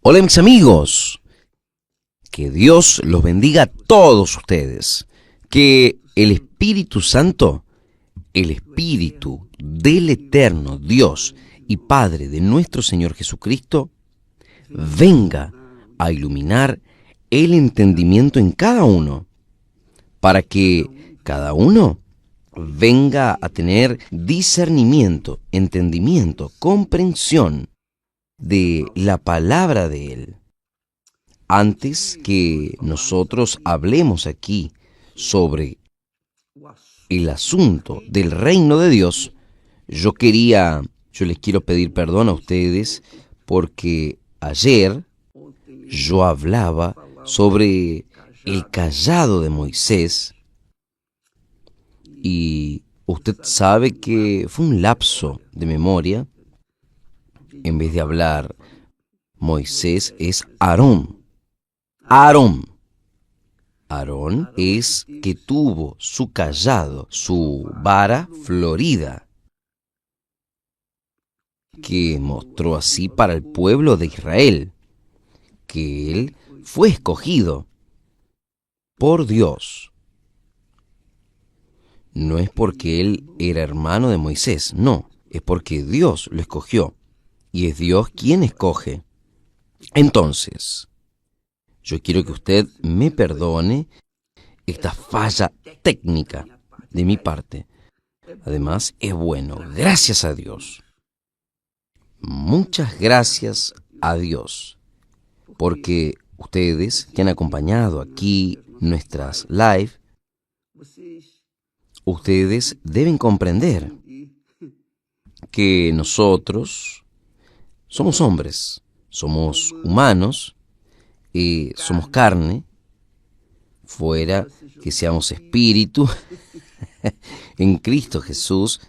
Hola mis amigos, que Dios los bendiga a todos ustedes, que el Espíritu Santo, el Espíritu del eterno Dios y Padre de nuestro Señor Jesucristo, venga a iluminar el entendimiento en cada uno, para que cada uno venga a tener discernimiento, entendimiento, comprensión de la palabra de Él. Antes que nosotros hablemos aquí sobre el asunto del reino de Dios, yo les quiero pedir perdón a ustedes porque ayer yo hablaba sobre el cayado de Moisés y usted sabe que fue un lapso de memoria. En vez de hablar Moisés es Aarón. Aarón es que tuvo su cayado, su vara florida, que mostró así para el pueblo de Israel, que él fue escogido por Dios. No es porque él era hermano de Moisés, no, es porque Dios lo escogió, y es Dios quien escoge. Entonces, yo quiero que usted me perdone esta falla técnica de mi parte. Además, es bueno, gracias a Dios. Muchas gracias a Dios, porque ustedes que han acompañado aquí nuestras live, ustedes deben comprender que nosotros somos hombres, somos humanos, somos carne, fuera que seamos espíritu en Cristo Jesús,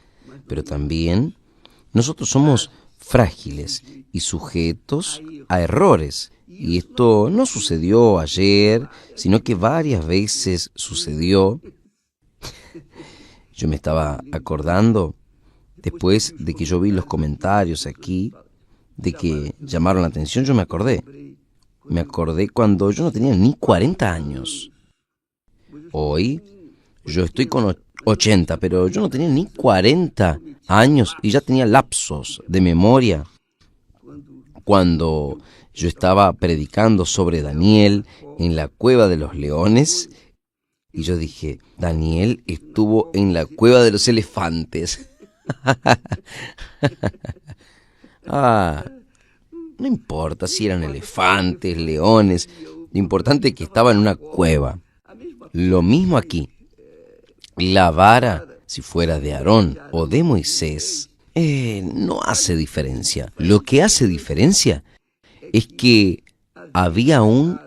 pero también nosotros somos frágiles y sujetos a errores. Y esto no sucedió ayer, sino que varias veces sucedió. Yo me estaba acordando, después de que yo vi los comentarios aquí, de que llamaron la atención, yo me acordé. Me acordé cuando yo no tenía ni 40 años. Hoy yo estoy con 80, pero yo no tenía ni 40 años y ya tenía lapsos de memoria. Cuando yo estaba predicando sobre Daniel en la cueva de los leones, y yo dije, Daniel estuvo en la cueva de los elefantes. No importa si eran elefantes, leones, lo importante es que estaba en una cueva. Lo mismo aquí. La vara, si fuera de Aarón o de Moisés, no hace diferencia. Lo que hace diferencia es que había un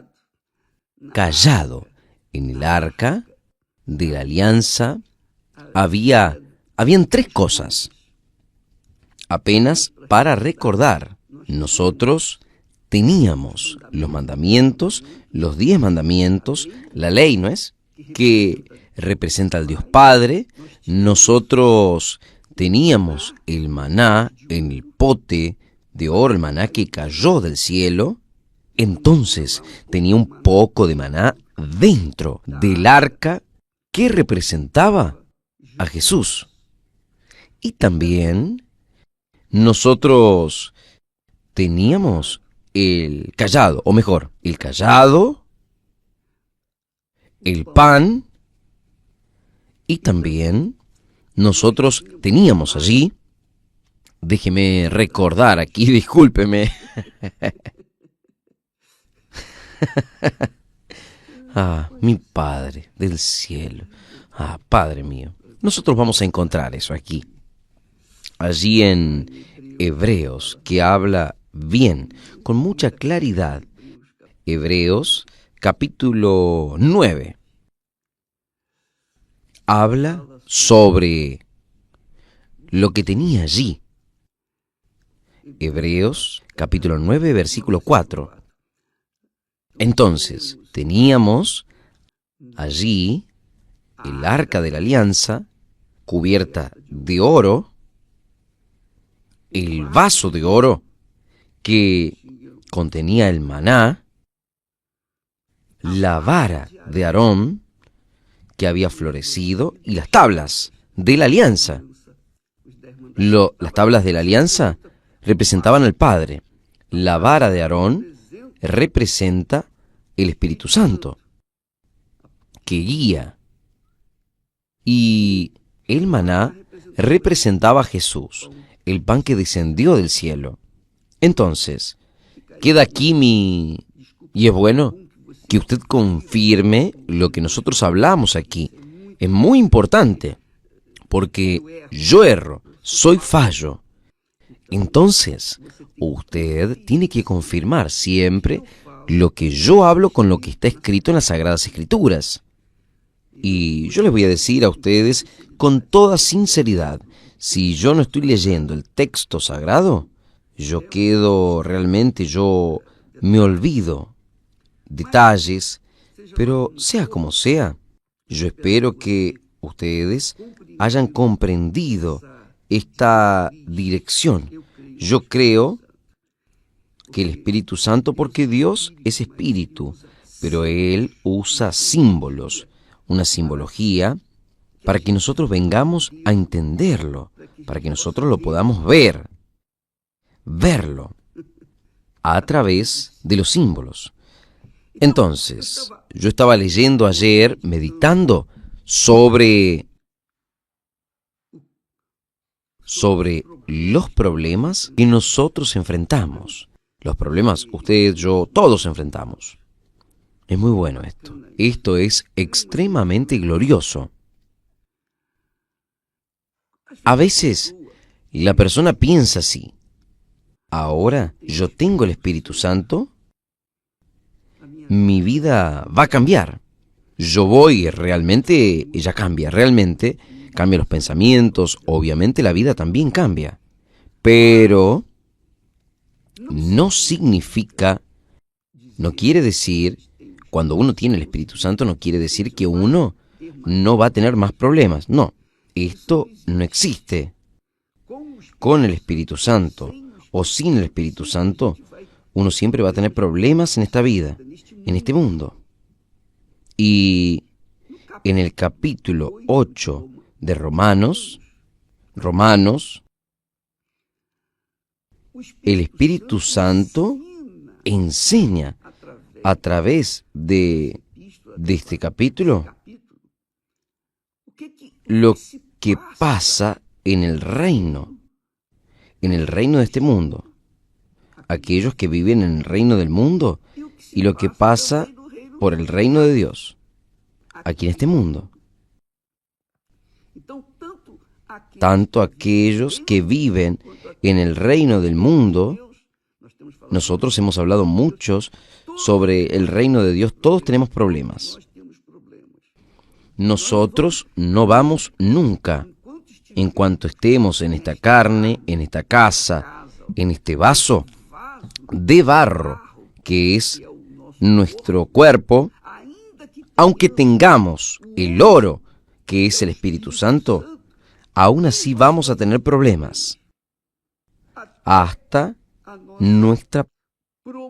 cayado en el arca de la alianza. Habían tres cosas. Apenas para recordar, nosotros teníamos los mandamientos, los 10 mandamientos, la ley, ¿no es?, que representa al Dios Padre. Nosotros teníamos el maná en el pote de oro, el maná que cayó del cielo. Entonces tenía un poco de maná dentro del arca que representaba a Jesús. Y también nosotros teníamos el cayado, o mejor, el cayado, el pan, y también nosotros teníamos allí, déjeme recordar aquí, discúlpeme. Mi Padre del cielo, Padre mío, nosotros vamos a encontrar eso aquí, allí en Hebreos, que habla bien, con mucha claridad. Hebreos capítulo 9 habla sobre lo que tenía allí. Hebreos capítulo 9 versículo 4. Entonces, teníamos allí el arca de la alianza cubierta de oro, el vaso de oro que contenía el maná, la vara de Aarón, que había florecido, y las tablas de la alianza. Las tablas de la alianza representaban al Padre. La vara de Aarón representa el Espíritu Santo, que guía. Y el maná representaba a Jesús, el pan que descendió del cielo. Entonces, queda aquí y es bueno que usted confirme lo que nosotros hablamos aquí. Es muy importante, porque yo erro, soy fallo. Entonces, usted tiene que confirmar siempre lo que yo hablo con lo que está escrito en las Sagradas Escrituras. Y yo les voy a decir a ustedes con toda sinceridad, si yo no estoy leyendo el texto sagrado, yo me olvido detalles, pero sea como sea, yo espero que ustedes hayan comprendido esta dirección. Yo creo que el Espíritu Santo, porque Dios es espíritu, pero Él usa símbolos, una simbología, para que nosotros vengamos a entenderlo, para que nosotros lo podamos verlo a través de los símbolos. Entonces, yo estaba leyendo ayer, meditando sobre los problemas que nosotros enfrentamos. Los problemas, usted, yo, todos enfrentamos. Es muy bueno esto. Esto es extremadamente glorioso. A veces, la persona piensa así. Ahora yo tengo el Espíritu Santo, mi vida va a cambiar. Ella cambia, realmente cambia los pensamientos, obviamente la vida también cambia. Pero no quiere decir, cuando uno tiene el Espíritu Santo, no quiere decir que uno no va a tener más problemas. No, esto no existe. Con el Espíritu Santo o sin el Espíritu Santo, uno siempre va a tener problemas en esta vida, en este mundo. Y en el capítulo 8 de Romanos, el Espíritu Santo enseña a través de este capítulo lo que pasa en el reino de este mundo. Aquellos que viven en el reino del mundo y lo que pasa por el reino de Dios aquí en este mundo. Tanto aquellos que viven en el reino del mundo, nosotros hemos hablado muchos sobre el reino de Dios, todos tenemos problemas. Nosotros no vamos nunca, en cuanto estemos en esta carne, en esta casa, en este vaso de barro que es nuestro cuerpo, aunque tengamos el oro que es el Espíritu Santo, aún así vamos a tener problemas hasta nuestra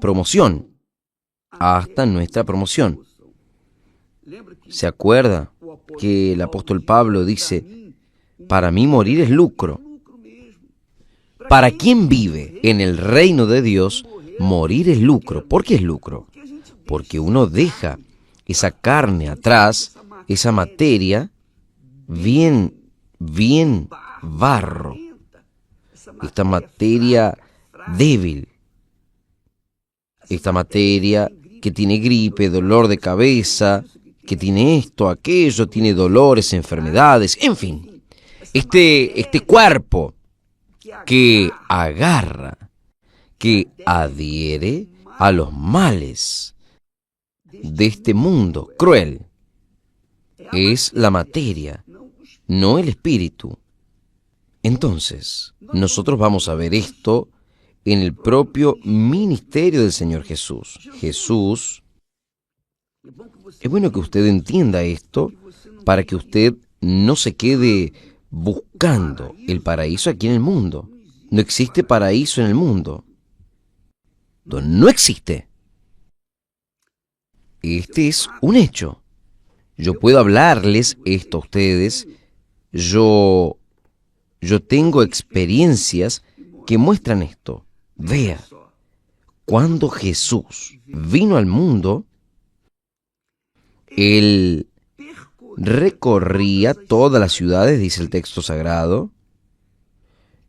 promoción. ¿Se acuerda que el apóstol Pablo dice, para mí morir es lucro? Para quien vive en el reino de Dios, morir es lucro. ¿Por qué es lucro? Porque uno deja esa carne atrás, esa materia, bien barro, esta materia débil, esta materia que tiene gripe, dolor de cabeza, que tiene esto, aquello, tiene dolores, enfermedades, en fin, este cuerpo que agarra, que adhiere a los males de este mundo cruel. Es la materia, no el espíritu. Entonces, nosotros vamos a ver esto en el propio ministerio del Señor Jesús. Es bueno que usted entienda esto para que usted no se quede buscando el paraíso aquí en el mundo. No existe paraíso en el mundo. no existe. Este es un hecho. Yo puedo hablarles esto a ustedes. Yo tengo experiencias que muestran esto. Vea, cuando Jesús vino al mundo, Él recorría todas las ciudades, dice el texto sagrado,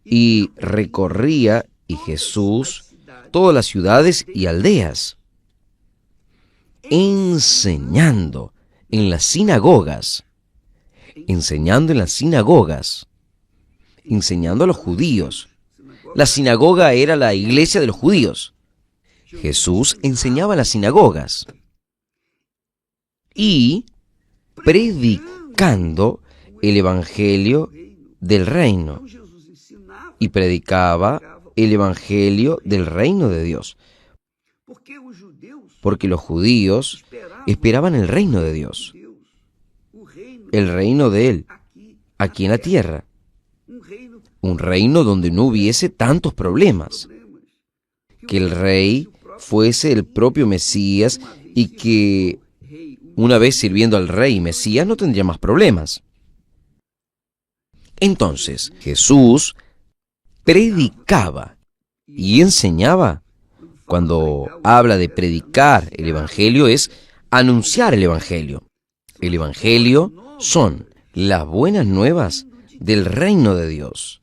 y recorría, y Jesús, todas las ciudades y aldeas, enseñando en las sinagogas, enseñando a los judíos. La sinagoga era la iglesia de los judíos. Jesús enseñaba en las sinagogas y predicando el evangelio del reino. Y predicaba el evangelio del reino de Dios. Porque los judíos esperaban el reino de Dios, el reino de Él, aquí en la tierra. Un reino donde no hubiese tantos problemas. Que el rey fuese el propio Mesías y que una vez sirviendo al rey Mesías no tendría más problemas. Entonces, Jesús predicaba y enseñaba. Cuando habla de predicar el evangelio es anunciar el evangelio. El evangelio son las buenas nuevas del reino de Dios.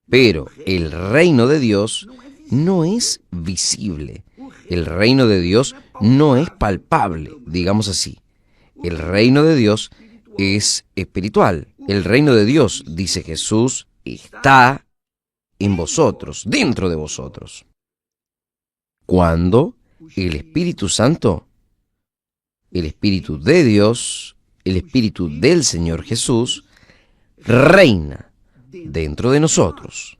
Pero el reino de Dios no es visible. El reino de Dios no es palpable, digamos así. El reino de Dios es espiritual. El reino de Dios, dice Jesús, está en vosotros, dentro de vosotros. Cuando el Espíritu Santo, el Espíritu de Dios, el Espíritu del Señor Jesús, reina dentro de nosotros.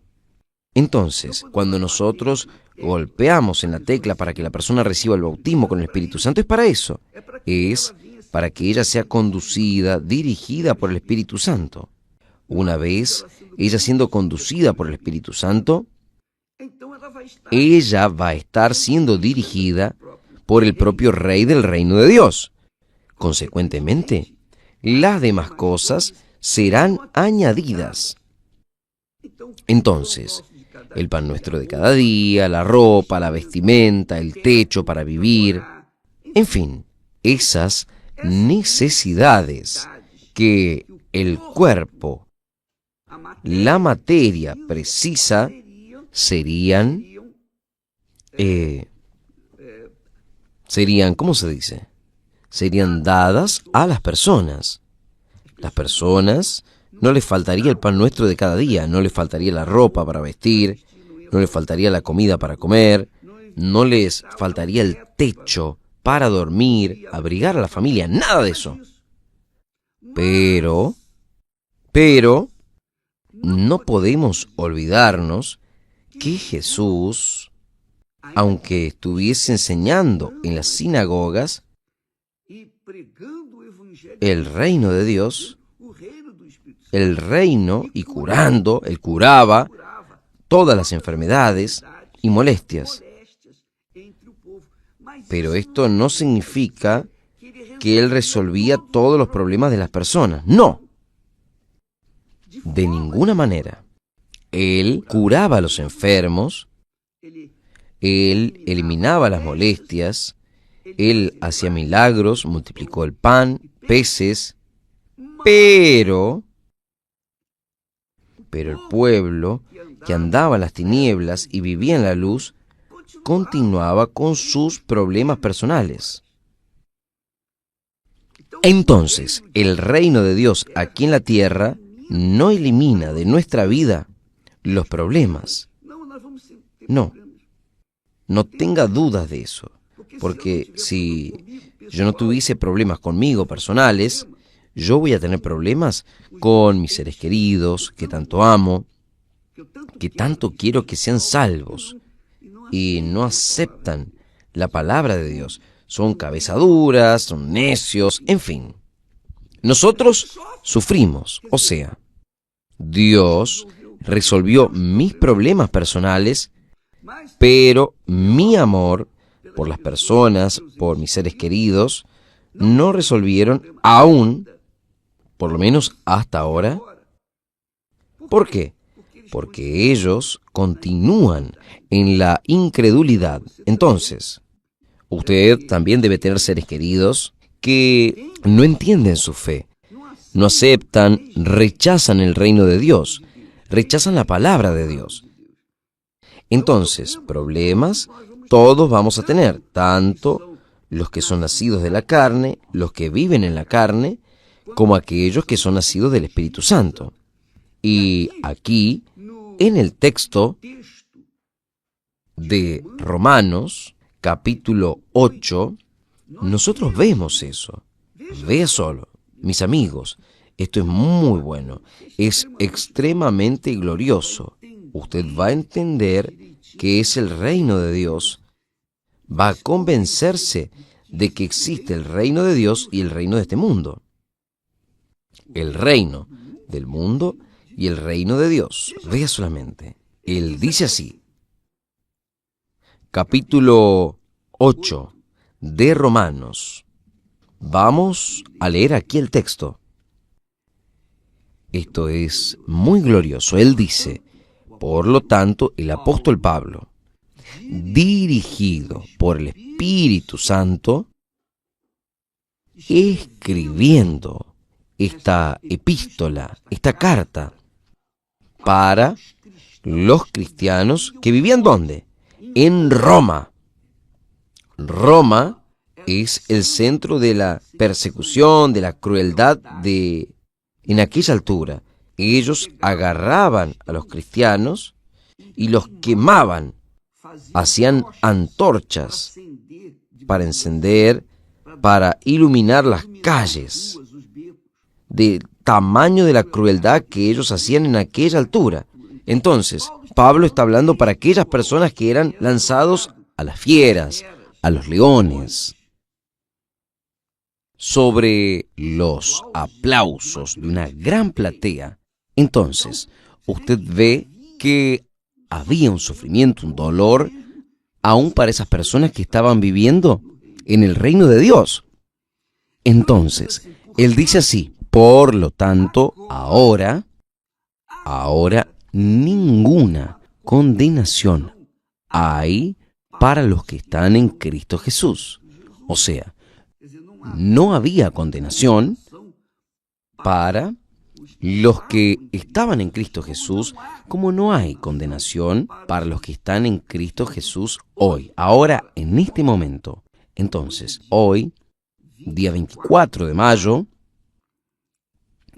Entonces, cuando nosotros golpeamos en la tecla para que la persona reciba el bautismo con el Espíritu Santo, es para eso. Es para que ella sea conducida, dirigida por el Espíritu Santo. Una vez ella siendo conducida por el Espíritu Santo, ella va a estar siendo dirigida por el propio Rey del reino de Dios. Consecuentemente, las demás cosas serán añadidas. Entonces, el pan nuestro de cada día, la ropa, la vestimenta, el techo para vivir, en fin, esas necesidades que el cuerpo, la materia precisa, serían, ¿cómo se dice? Serían dadas a las personas. Las personas no les faltaría el pan nuestro de cada día, no les faltaría la ropa para vestir, no les faltaría la comida para comer, no les faltaría el techo para dormir, abrigar a la familia, nada de eso. Pero, no podemos olvidarnos que Jesús, aunque estuviese enseñando en las sinagogas el reino de Dios, el reino y curando, Él curaba todas las enfermedades y molestias. Pero esto no significa que Él resolvía todos los problemas de las personas. No, de ninguna manera. Él curaba a los enfermos, Él eliminaba las molestias, Él hacía milagros, multiplicó el pan, peces, pero el pueblo que andaba en las tinieblas y vivía en la luz continuaba con sus problemas personales. Entonces, el reino de Dios aquí en la tierra no elimina de nuestra vida los problemas. No tenga dudas de eso, porque si yo no tuviese problemas conmigo personales, yo voy a tener problemas con mis seres queridos, que tanto amo, que tanto quiero que sean salvos, y no aceptan la palabra de Dios. Son cabezaduras, son necios, en fin. Nosotros sufrimos, o sea, Dios resolvió mis problemas personales Pero mi amor por las personas, por mis seres queridos, no resolvieron aún, por lo menos hasta ahora. ¿Por qué? Porque ellos continúan en la incredulidad. Entonces, usted también debe tener seres queridos que no entienden su fe, no aceptan, rechazan el reino de Dios, rechazan la palabra de Dios. Entonces, problemas todos vamos a tener, tanto los que son nacidos de la carne, los que viven en la carne, como aquellos que son nacidos del Espíritu Santo. Y aquí, en el texto de Romanos, capítulo 8, nosotros vemos eso. Vea solo, mis amigos, esto es muy bueno, es extremadamente glorioso. Usted va a entender que es el reino de Dios, va a convencerse de que existe el reino de Dios y el reino de este mundo. El reino del mundo y el reino de Dios. Vea solamente. Él dice así. Capítulo 8 de Romanos. Vamos a leer aquí el texto. Esto es muy glorioso. Él dice, por lo tanto, el apóstol Pablo, dirigido por el Espíritu Santo, escribiendo esta epístola, esta carta, para los cristianos que vivían ¿dónde? En Roma. Roma es el centro de la persecución, de la crueldad en aquella altura. Ellos agarraban a los cristianos y los quemaban. Hacían antorchas para encender, para iluminar las calles, del tamaño de la crueldad que ellos hacían en aquella altura. Entonces, Pablo está hablando para aquellas personas que eran lanzados a las fieras, a los leones. Sobre los aplausos de una gran platea, entonces, usted ve que había un sufrimiento, un dolor, aún para esas personas que estaban viviendo en el reino de Dios. Entonces, él dice así, por lo tanto, ahora ninguna condenación hay para los que están en Cristo Jesús. O sea, no había condenación para los que estaban en Cristo Jesús, como no hay condenación para los que están en Cristo Jesús hoy, ahora, en este momento. Entonces, hoy, día 24 de mayo,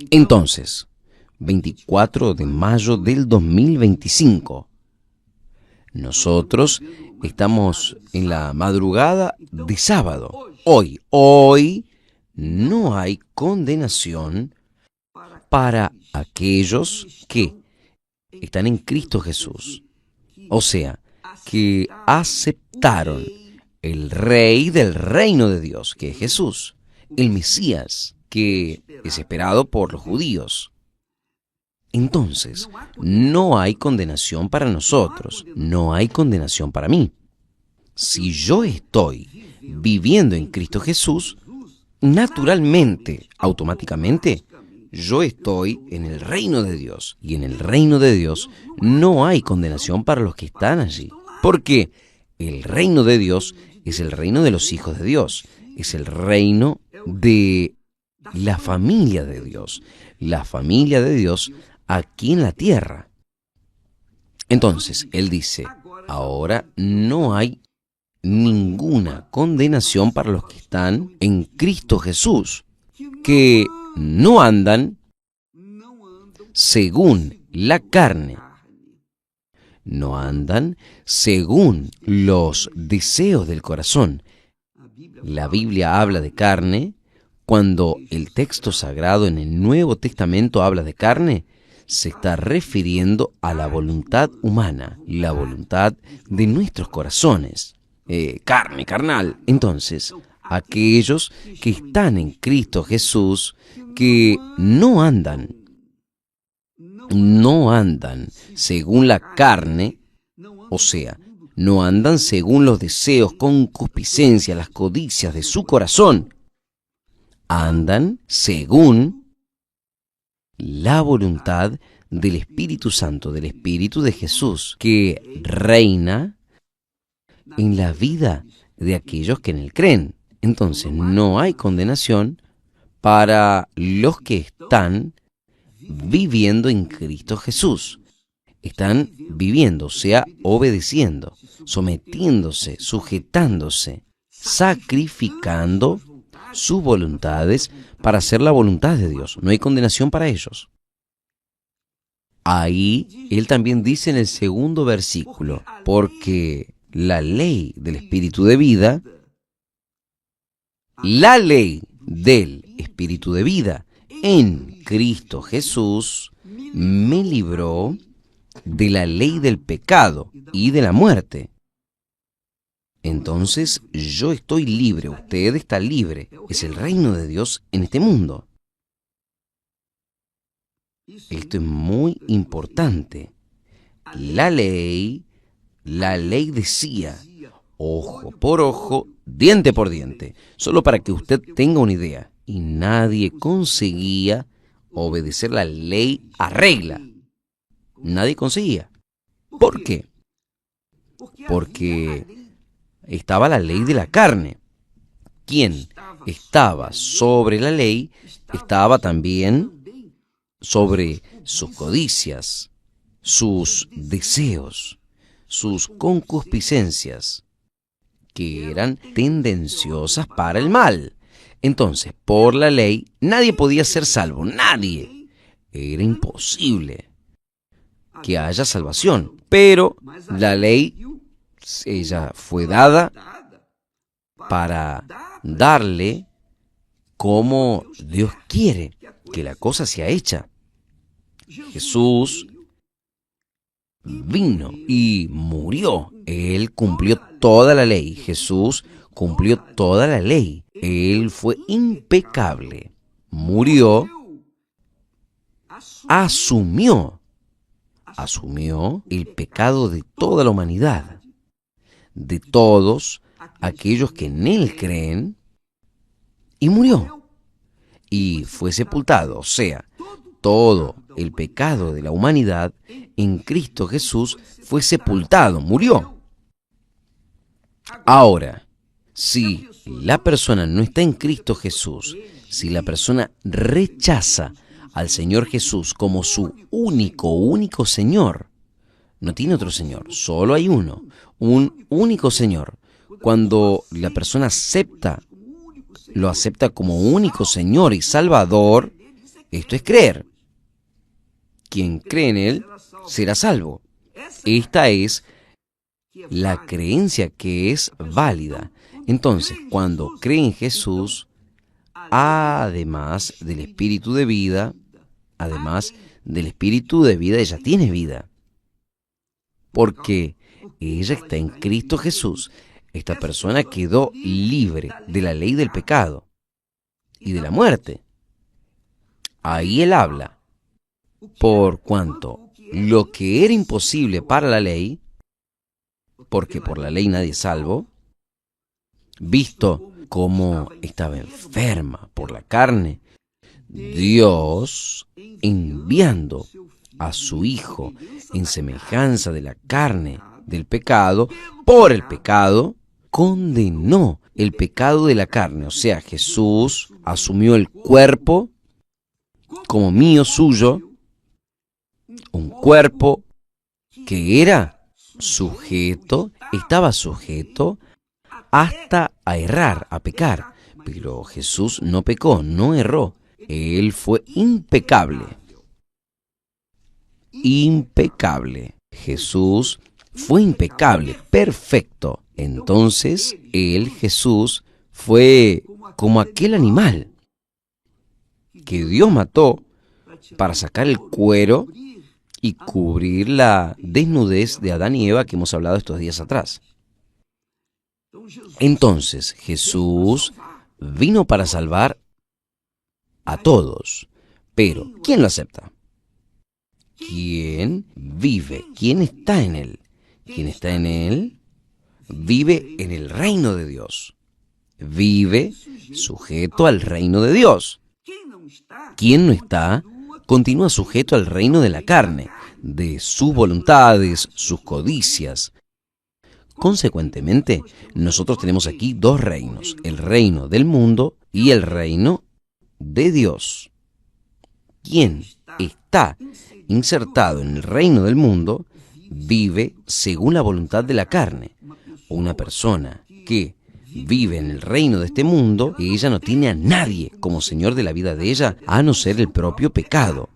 entonces, 24 de mayo del 2025, nosotros estamos en la madrugada de sábado. Hoy no hay condenación para aquellos que están en Cristo Jesús. O sea, que aceptaron el Rey del reino de Dios, que es Jesús, el Mesías, que es esperado por los judíos. Entonces, no hay condenación para nosotros, no hay condenación para mí. Si yo estoy viviendo en Cristo Jesús, naturalmente, automáticamente, yo estoy en el reino de Dios. Y en el reino de Dios no hay condenación para los que están allí. Porque el reino de Dios es el reino de los hijos de Dios. Es el reino de la familia de Dios. La familia de Dios aquí en la tierra. Entonces, él dice, ahora no hay ninguna condenación para los que están en Cristo Jesús, que no andan según la carne, no andan según los deseos del corazón. La Biblia habla de carne. Cuando el texto sagrado en el Nuevo Testamento habla de carne, se está refiriendo a la voluntad humana, la voluntad de nuestros corazones. Carne, carnal. Entonces, aquellos que están en Cristo Jesús, que no andan según la carne, o sea, no andan según los deseos, concupiscencias, las codicias de su corazón. Andan según la voluntad del Espíritu Santo, del Espíritu de Jesús, que reina en la vida de aquellos que en Él creen. Entonces no hay condenación para los que están viviendo en Cristo Jesús. Están viviendo, o sea, obedeciendo, sometiéndose, sujetándose, sacrificando sus voluntades para hacer la voluntad de Dios. No hay condenación para ellos. Ahí él también dice en el segundo versículo, porque la ley del Espíritu de vida, la ley del Espíritu de vida en Cristo Jesús me libró de la ley del pecado y de la muerte. Entonces yo estoy libre, usted está libre. Es el reino de Dios en este mundo. Esto es muy importante. La ley decía, ojo por ojo, diente por diente, solo para que usted tenga una idea. Y nadie conseguía obedecer la ley a regla. Nadie conseguía. ¿Por qué? Porque estaba la ley de la carne. Quien estaba sobre la ley estaba también sobre sus codicias, sus deseos, sus concupiscencias, que eran tendenciosas para el mal. Entonces, por la ley, nadie podía ser salvo, nadie. Era imposible que haya salvación. Pero la ley, ella fue dada para darle como Dios quiere que la cosa sea hecha. Jesús vino y murió. Él cumplió toda la ley. Jesús cumplió toda la ley. Él fue impecable. Murió, asumió el pecado de toda la humanidad, de todos aquellos que en Él creen, y murió. Y fue sepultado, o sea, todo el pecado de la humanidad en Cristo Jesús fue sepultado, murió. Ahora, si la persona no está en Cristo Jesús, si la persona rechaza al Señor Jesús como su único Señor, no tiene otro Señor, solo hay uno, un único Señor. Cuando la persona lo acepta como único Señor y Salvador, esto es creer. Quien cree en Él será salvo. Esta es la creencia que es válida. Entonces, cuando cree en Jesús, además del Espíritu de vida, ella tiene vida. Porque ella está en Cristo Jesús. Esta persona quedó libre de la ley del pecado y de la muerte. Ahí él habla. Por cuanto lo que era imposible para la ley, porque por la ley nadie es salvo, visto cómo estaba enferma por la carne, Dios, enviando a su Hijo en semejanza de la carne del pecado, por el pecado, condenó el pecado de la carne. O sea, Jesús asumió el cuerpo como mío, suyo, un cuerpo que estaba sujeto hasta a errar, a pecar. Pero Jesús no pecó, no erró. Él fue impecable. Impecable. Jesús fue impecable, perfecto. Entonces, Jesús, fue como aquel animal que Dios mató para sacar el cuero y cubrir la desnudez de Adán y Eva que hemos hablado estos días atrás. Entonces, Jesús vino para salvar a todos. Pero, ¿quién lo acepta? ¿Quién vive? ¿Quién está en Él? ¿Quién está en Él? vive en el reino de Dios. Vive sujeto al reino de Dios. Quien no está, continúa sujeto al reino de la carne, de sus voluntades, sus codicias. Consecuentemente, nosotros tenemos aquí dos reinos, el reino del mundo y el reino de Dios. Quien está insertado en el reino del mundo vive según la voluntad de la carne. Una persona que vive en el reino de este mundo, ella no tiene a nadie como señor de la vida de ella, a no ser el propio pecado.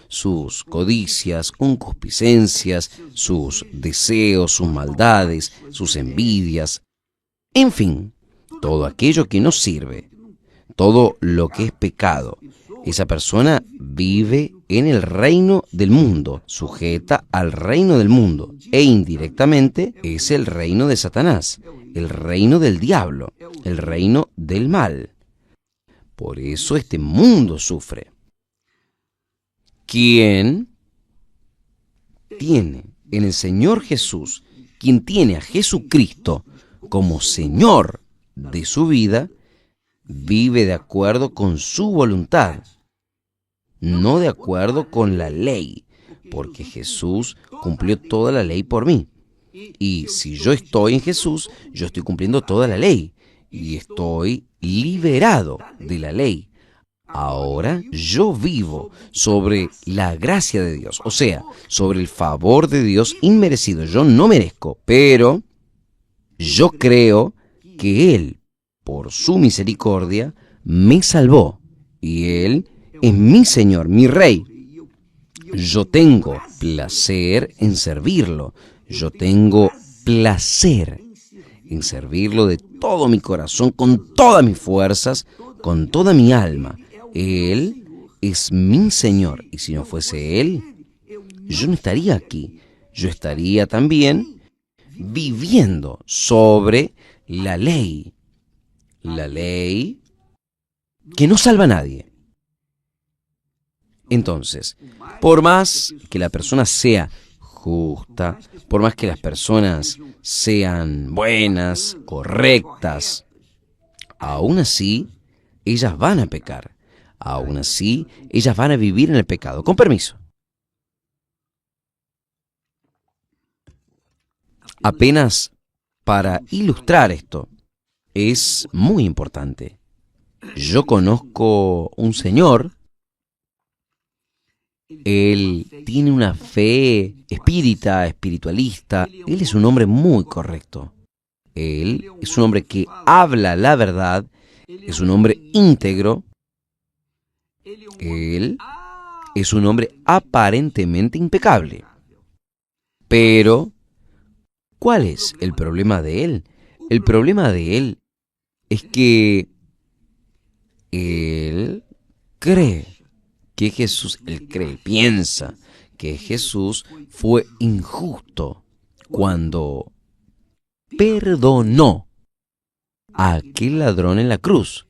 Sus codicias, concupiscencias, sus deseos, sus maldades, sus envidias, en fin, todo aquello que no sirve, todo lo que es pecado. Esa persona vive en el reino del mundo, sujeta al reino del mundo, e indirectamente es el reino de Satanás, el reino del diablo, el reino del mal. Por eso este mundo sufre. Quien tiene en el Señor Jesús, quien tiene a Jesucristo como Señor de su vida, vive de acuerdo con su voluntad, no de acuerdo con la ley, porque Jesús cumplió toda la ley por mí. Y si yo estoy en Jesús, yo estoy cumpliendo toda la ley y estoy liberado de la ley. Ahora yo vivo sobre la gracia de Dios, o sea, sobre el favor de Dios inmerecido. Yo no merezco, pero yo creo que Él, por su misericordia, me salvó y Él es mi Señor, mi Rey. Yo tengo placer en servirlo. Yo tengo placer en servirlo de todo mi corazón, con todas mis fuerzas, con toda mi alma. Él es mi Señor, y si no fuese Él, yo no estaría aquí. Yo estaría también viviendo sobre la ley que no salva a nadie. Entonces, por más que la persona sea justa, por más que las personas sean buenas, correctas, aún así, ellas van a pecar. Aún así, ellas van a vivir en el pecado. Con permiso. Apenas para ilustrar esto, es muy importante. Yo conozco un señor. Él tiene una fe espiritualista. Él es un hombre muy correcto. Él es un hombre que habla la verdad. Es un hombre íntegro. Él es un hombre aparentemente impecable. Pero, ¿cuál es el problema de él? El problema de él es que él cree que Jesús, él piensa que Jesús fue injusto cuando perdonó a aquel ladrón en la cruz.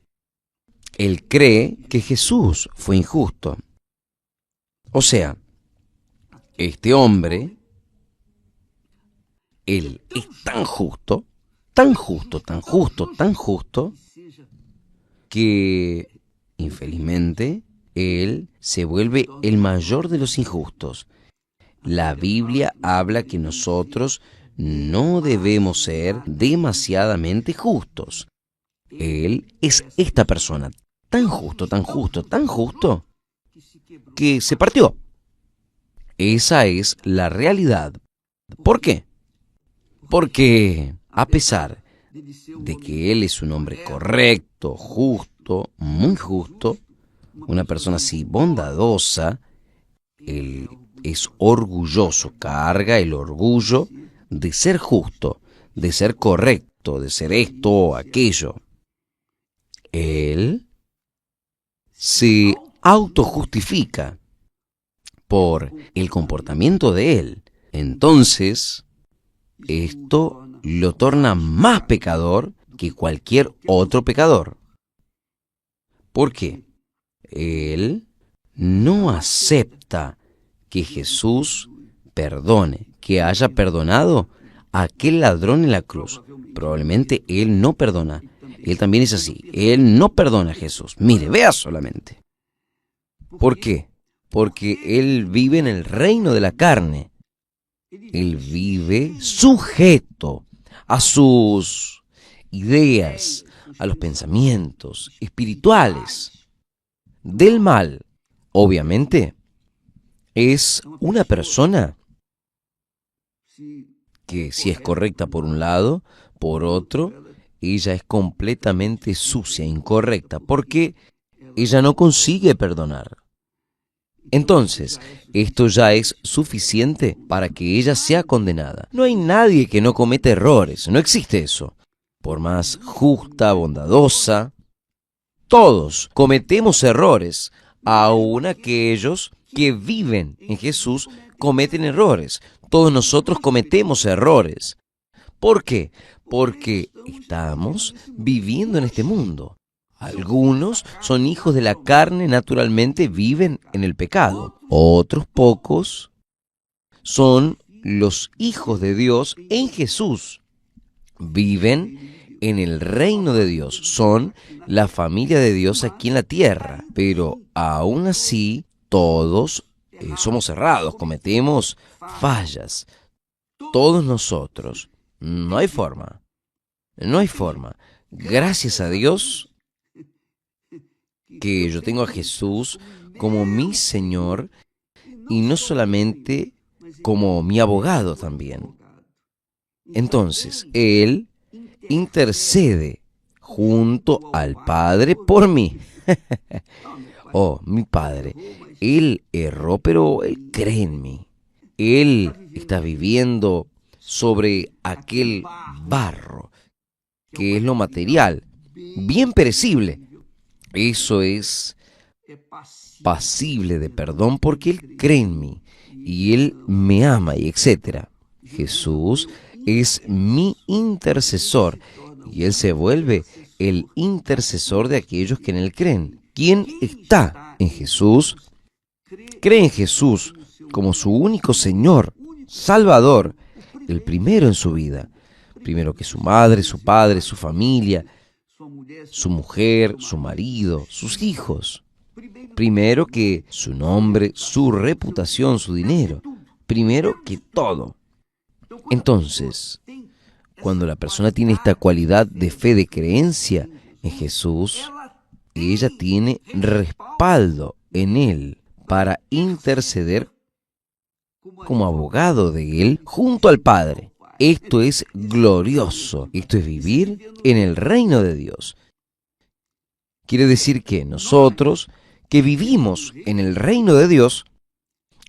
Él cree que Jesús fue injusto. O sea, este hombre, él es tan justo, tan justo, tan justo, tan justo, que infelizmente él se vuelve el mayor de los injustos. La Biblia habla que nosotros no debemos ser demasiadamente justos. Él es esta persona, tan justo, tan justo, tan justo, que se partió. Esa es la realidad. ¿Por qué? Porque a pesar de que él es un hombre correcto, justo, muy justo, una persona así bondadosa, él es orgulloso, carga el orgullo de ser justo, de ser correcto, de ser esto o aquello. Él se autojustifica por el comportamiento de él. Entonces, esto lo torna más pecador que cualquier otro pecador. ¿Por qué? Él no acepta que Jesús perdone, que haya perdonado a aquel ladrón en la cruz. Probablemente él no perdona. Él también es así. Él no perdona a Jesús. Mire, vea solamente. ¿Por qué? Porque él vive en el reino de la carne. Él vive sujeto a sus ideas, a los pensamientos espirituales del mal. Obviamente, es una persona que si es correcta por un lado, por otro, ella es completamente sucia, incorrecta, porque ella no consigue perdonar. Entonces, esto ya es suficiente para que ella sea condenada. No hay nadie que no cometa errores, no existe eso. Por más justa, bondadosa, todos cometemos errores, aun aquellos que viven en Jesús cometen errores. Todos nosotros cometemos errores. ¿Por qué? Porque estamos viviendo en este mundo. Algunos son hijos de la carne, naturalmente viven en el pecado. Otros pocos son los hijos de Dios en Jesús. Viven en el reino de Dios. Son la familia de Dios aquí en la tierra. Pero aún así, todos somos errados, cometemos fallas. Todos nosotros. No hay forma. No hay forma. Gracias a Dios que yo tengo a Jesús como mi Señor y no solamente como mi abogado también. Entonces, Él intercede junto al Padre por mí. Oh, mi Padre, Él erró, pero Él cree en mí. Él está viviendo sobre aquel barro, que es lo material, bien perecible. Eso es pasible de perdón porque Él cree en mí y Él me ama y etcétera. Jesús es mi intercesor y Él se vuelve el intercesor de aquellos que en Él creen. ¿Quién está en Jesús? Cree en Jesús como su único Señor, Salvador, el primero en su vida. Primero que su madre, su padre, su familia, su mujer, su marido, sus hijos. Primero que su nombre, su reputación, su dinero. Primero que todo. Entonces, cuando la persona tiene esta cualidad de fe, de creencia en Jesús, ella tiene respaldo en Él para interceder como abogado de Él junto al Padre. Esto es glorioso. Esto es vivir en el reino de Dios. Quiere decir que nosotros, que vivimos en el reino de Dios,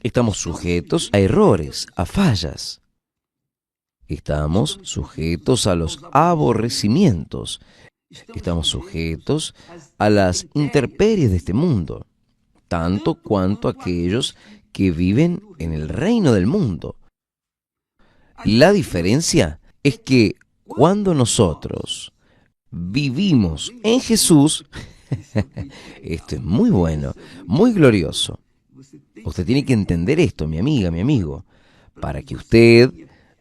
estamos sujetos a errores, a fallas. Estamos sujetos a los aborrecimientos. Estamos sujetos a las intemperies de este mundo, tanto cuanto aquellos que viven en el reino del mundo. La diferencia es que cuando nosotros vivimos en Jesús, esto es muy bueno, muy glorioso. Usted tiene que entender esto, mi amiga, mi amigo, para que usted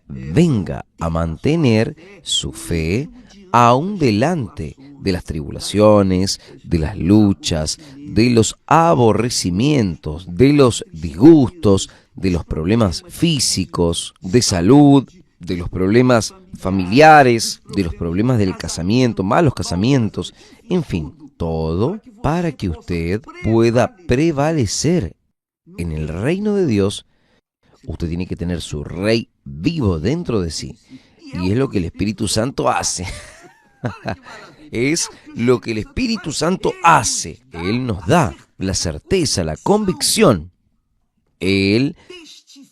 venga a mantener su fe aún delante de las tribulaciones, de las luchas, de los aborrecimientos, de los disgustos, de los problemas físicos, de salud, de los problemas familiares, de los problemas del casamiento, malos casamientos, en fin, todo para que usted pueda prevalecer en el reino de Dios. Usted tiene que tener su rey vivo dentro de sí. Y es lo que el Espíritu Santo hace. Es lo que el Espíritu Santo hace. Él nos da la certeza, la convicción. Él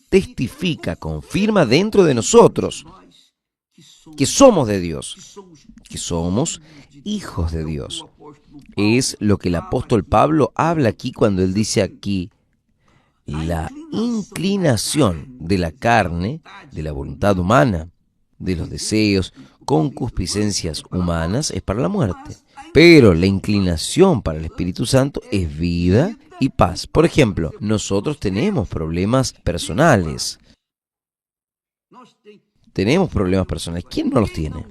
testifica, confirma dentro de nosotros que somos de Dios, que somos hijos de Dios. Es lo que el apóstol Pablo habla aquí cuando él dice aquí, la inclinación de la carne, de la voluntad humana, de los deseos, concupiscencias humanas es para la muerte. Pero la inclinación para el Espíritu Santo es vida y paz. Por ejemplo, nosotros tenemos problemas personales. tenemos problemas personales. ¿Quién no los tiene?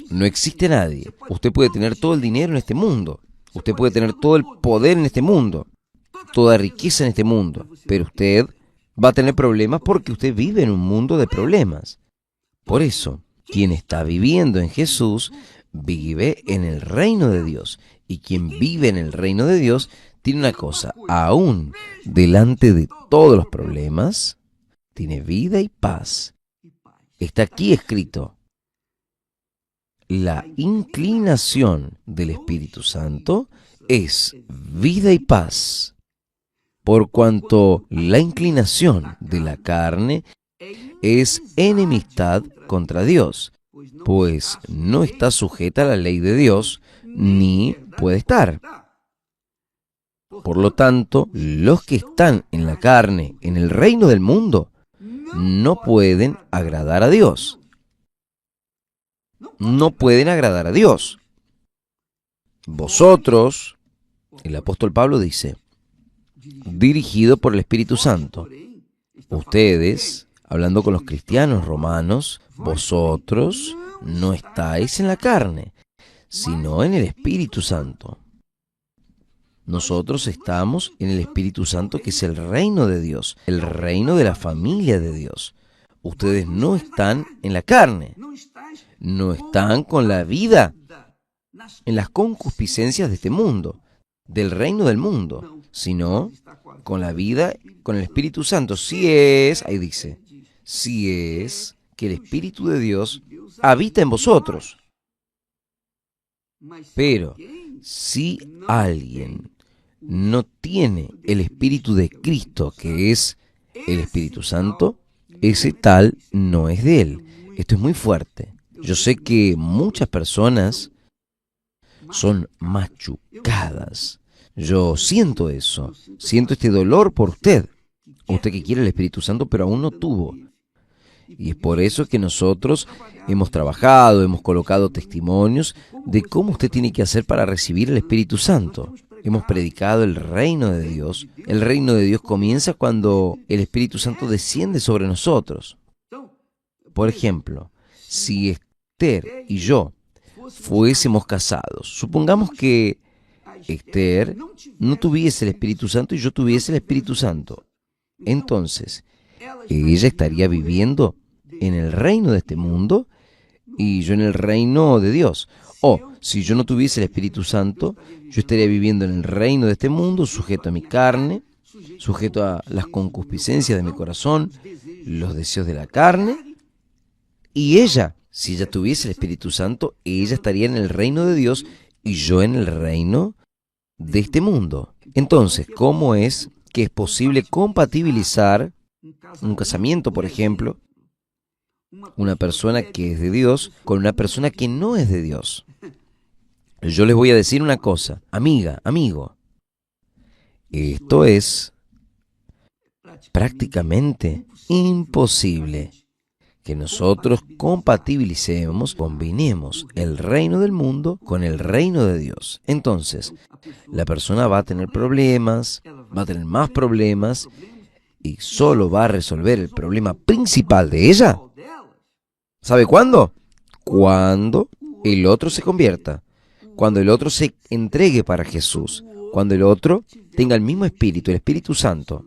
No existe nadie. Usted puede tener todo el dinero en este mundo. Usted puede tener todo el poder en este mundo. Toda riqueza en este mundo. Pero usted va a tener problemas porque usted vive en un mundo de problemas. Por eso, quien está viviendo en Jesús vive en el reino de Dios. Y quien vive en el reino de Dios tiene una cosa, aún delante de todos los problemas, tiene vida y paz. Está aquí escrito: la inclinación del Espíritu Santo es vida y paz, por cuanto la inclinación de la carne es enemistad contra Dios, pues no está sujeta a la ley de Dios, ni puede estar. Por lo tanto, los que están en la carne, en el reino del mundo, no pueden agradar a Dios. No pueden agradar a Dios. Vosotros, el apóstol Pablo dice, dirigido por el Espíritu Santo. Ustedes, hablando con los cristianos romanos, vosotros no estáis en la carne, sino en el Espíritu Santo. Nosotros estamos en el Espíritu Santo, que es el reino de Dios, el reino de la familia de Dios. Ustedes no están en la carne, no están con la vida en las concupiscencias de este mundo, del reino del mundo, sino con la vida, con el Espíritu Santo. Si es, ahí dice, si es que el Espíritu de Dios habita en vosotros. Pero si alguien no tiene el Espíritu de Cristo, que es el Espíritu Santo, ese tal no es de él. Esto es muy fuerte. Yo sé que muchas personas son machucadas. Yo siento eso. Siento este dolor por usted. Usted que quiere el Espíritu Santo, pero aún no tuvo. Y es por eso que nosotros hemos trabajado, hemos colocado testimonios de cómo usted tiene que hacer para recibir el Espíritu Santo. Hemos predicado el reino de Dios. El reino de Dios comienza cuando el Espíritu Santo desciende sobre nosotros. Por ejemplo, si Esther y yo fuésemos casados, supongamos que Esther no tuviese el Espíritu Santo y yo tuviese el Espíritu Santo. Entonces, ella estaría viviendo en el reino de este mundo y yo en el reino de Dios. O, si yo no tuviese el Espíritu Santo, yo estaría viviendo en el reino de este mundo, sujeto a mi carne, sujeto a las concupiscencias de mi corazón, los deseos de la carne. Y ella, si ella tuviese el Espíritu Santo, ella estaría en el reino de Dios y yo en el reino de este mundo. Entonces, ¿cómo es que es posible compatibilizar un casamiento, por ejemplo, una persona que es de Dios con una persona que no es de Dios? Yo les voy a decir una cosa, amiga, amigo. Esto es prácticamente imposible, que nosotros compatibilicemos, combinemos el reino del mundo con el reino de Dios. Entonces, la persona va a tener problemas, va a tener más problemas, y solo va a resolver el problema principal de ella. ¿Sabe cuándo? Cuando el otro se convierta, cuando el otro se entregue para Jesús, cuando el otro tenga el mismo Espíritu, el Espíritu Santo.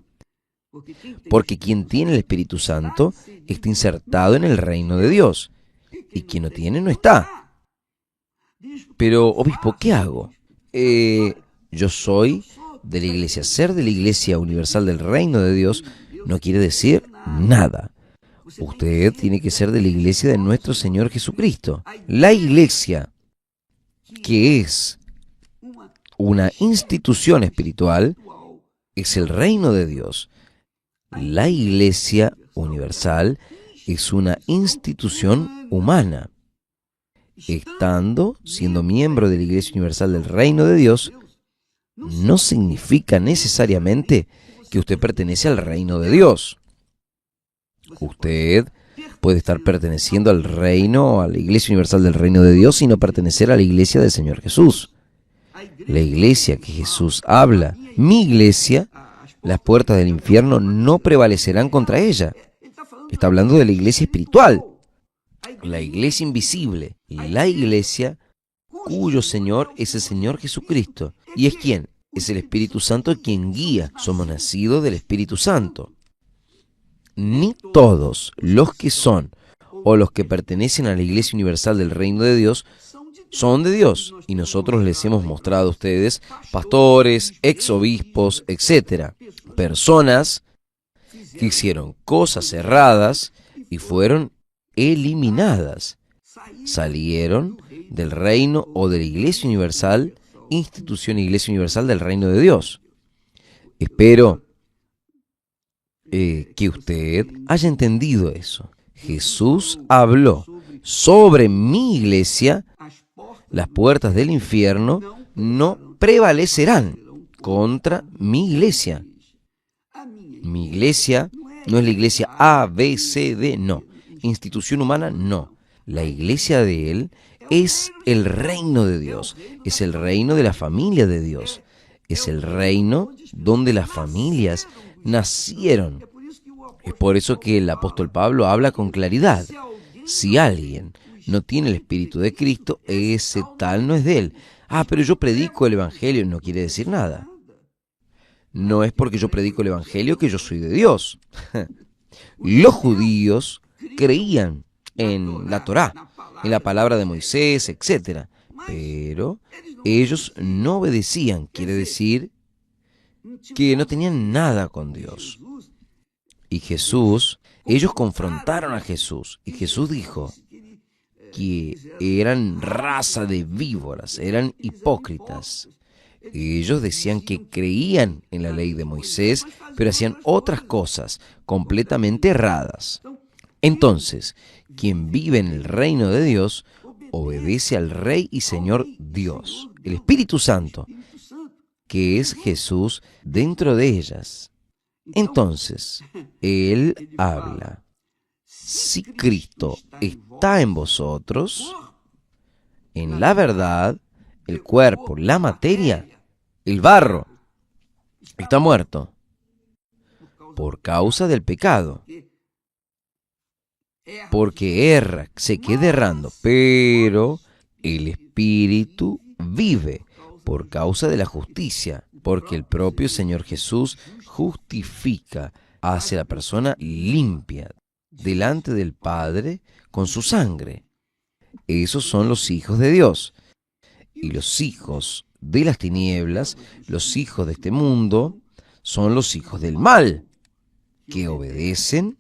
Porque quien tiene el Espíritu Santo está insertado en el reino de Dios, y quien no tiene no está. Pero, obispo, ¿qué hago? Yo soy de la iglesia. Ser de la iglesia universal del reino de Dios no quiere decir nada. Usted tiene que ser de la iglesia de nuestro Señor Jesucristo. La iglesia, que es una institución espiritual, es el reino de Dios. La iglesia universal es una institución humana. Siendo miembro de la iglesia universal del reino de Dios, no significa necesariamente que usted pertenece al reino de Dios. Usted puede estar perteneciendo al reino, a la iglesia universal del reino de Dios, y no pertenecer a la iglesia del Señor Jesús. La iglesia que Jesús habla, mi iglesia, las puertas del infierno no prevalecerán contra ella. Está hablando de la iglesia espiritual, la iglesia invisible, la iglesia cuyo Señor es el Señor Jesucristo. ¿Y es quién? Es el Espíritu Santo quien guía. Somos nacidos del Espíritu Santo. Ni todos los que son o los que pertenecen a la Iglesia Universal del Reino de Dios son de Dios. Y nosotros les hemos mostrado a ustedes pastores, exobispos, etcétera, personas que hicieron cosas erradas y fueron eliminadas. Salieron del reino o de la Iglesia Universal, institución Iglesia Universal del Reino de Dios. Espero que usted haya entendido eso. Jesús habló sobre mi iglesia. Las puertas del infierno no prevalecerán contra mi iglesia. Mi iglesia no es la iglesia A, B, C, D, no. Institución humana, no. La iglesia de Él es el reino de Dios, es el reino de la familia de Dios, es el reino donde las familias nacieron. Es por eso que el apóstol Pablo habla con claridad. Si alguien no tiene el Espíritu de Cristo, ese tal no es de Él. Pero yo predico el Evangelio, no quiere decir nada. No es porque yo predico el Evangelio que yo soy de Dios. Los judíos creían en la Torá, en la palabra de Moisés, etc. Pero ellos no obedecían, quiere decir que no tenían nada con Dios. Y Jesús, ellos confrontaron a Jesús, y Jesús dijo que eran raza de víboras, eran hipócritas. Ellos decían que creían en la ley de Moisés, pero hacían otras cosas completamente erradas. Entonces, quien vive en el reino de Dios, obedece al Rey y Señor Dios, el Espíritu Santo, que es Jesús dentro de ellas. Entonces, Él habla. Si Cristo está en vosotros, en la verdad, el cuerpo, la materia, el barro, está muerto por causa del pecado. Porque erra, se queda errando, pero el Espíritu vive por causa de la justicia, porque el propio Señor Jesús justifica, hace a la persona limpia delante del Padre con su sangre. Esos son los hijos de Dios. Y los hijos de las tinieblas, los hijos de este mundo, son los hijos del mal, que obedecen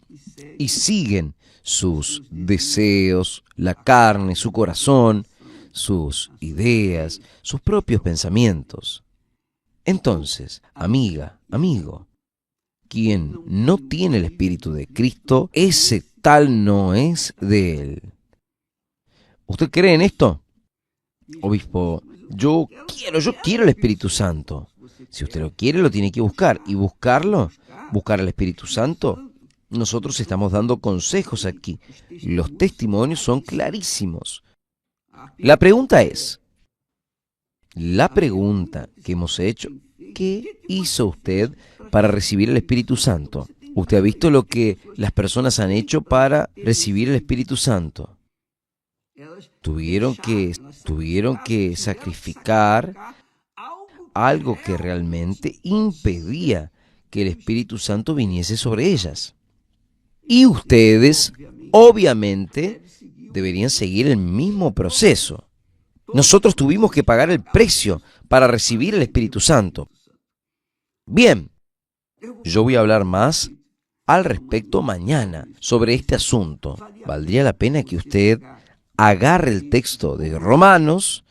y siguen sus deseos, la carne, su corazón, sus ideas, sus propios pensamientos. Entonces, amiga, amigo, quien no tiene el Espíritu de Cristo, ese tal no es de Él. ¿Usted cree en esto? Obispo, yo quiero el Espíritu Santo. Si usted lo quiere, lo tiene que buscar. Y buscar al Espíritu Santo, nosotros estamos dando consejos aquí. Los testimonios son clarísimos. La pregunta que hemos hecho, ¿qué hizo usted para recibir el Espíritu Santo? ¿Usted ha visto lo que las personas han hecho para recibir el Espíritu Santo? Tuvieron que sacrificar algo que realmente impedía que el Espíritu Santo viniese sobre ellas. Y ustedes, obviamente, deberían seguir el mismo proceso. Nosotros tuvimos que pagar el precio para recibir el Espíritu Santo. Bien, yo voy a hablar más al respecto mañana sobre este asunto. Valdría la pena que usted agarre el texto de Romanos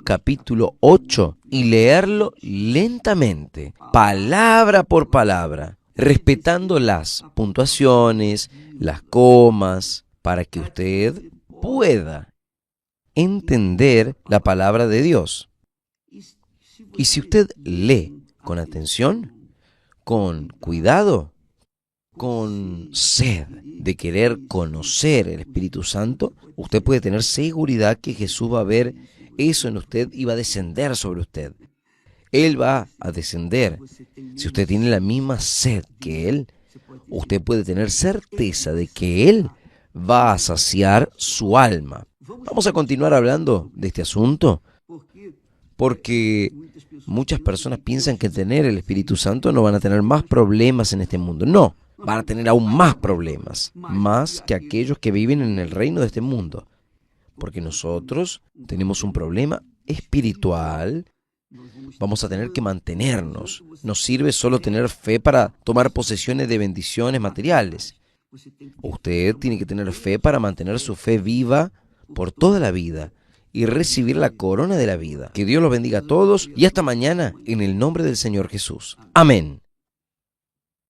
capítulo 8, y leerlo lentamente, palabra por palabra, respetando las puntuaciones, las comas, para que usted pueda entender la palabra de Dios. Y si usted lee con atención, con cuidado, con sed de querer conocer el Espíritu Santo, usted puede tener seguridad que Jesús va a ver eso en usted y va a descender sobre usted. Él va a descender. Si usted tiene la misma sed que Él, usted puede tener certeza de que Él va a saciar su alma. Vamos a continuar hablando de este asunto porque muchas personas piensan que tener el Espíritu Santo no van a tener más problemas en este mundo. No, van a tener aún más problemas, más que aquellos que viven en el reino de este mundo. Porque nosotros tenemos un problema espiritual. Vamos a tener que mantenernos. No sirve solo tener fe para tomar posesiones de bendiciones materiales. Usted tiene que tener fe para mantener su fe viva por toda la vida y recibir la corona de la vida. Que Dios los bendiga a todos y hasta mañana en el nombre del Señor Jesús. Amén.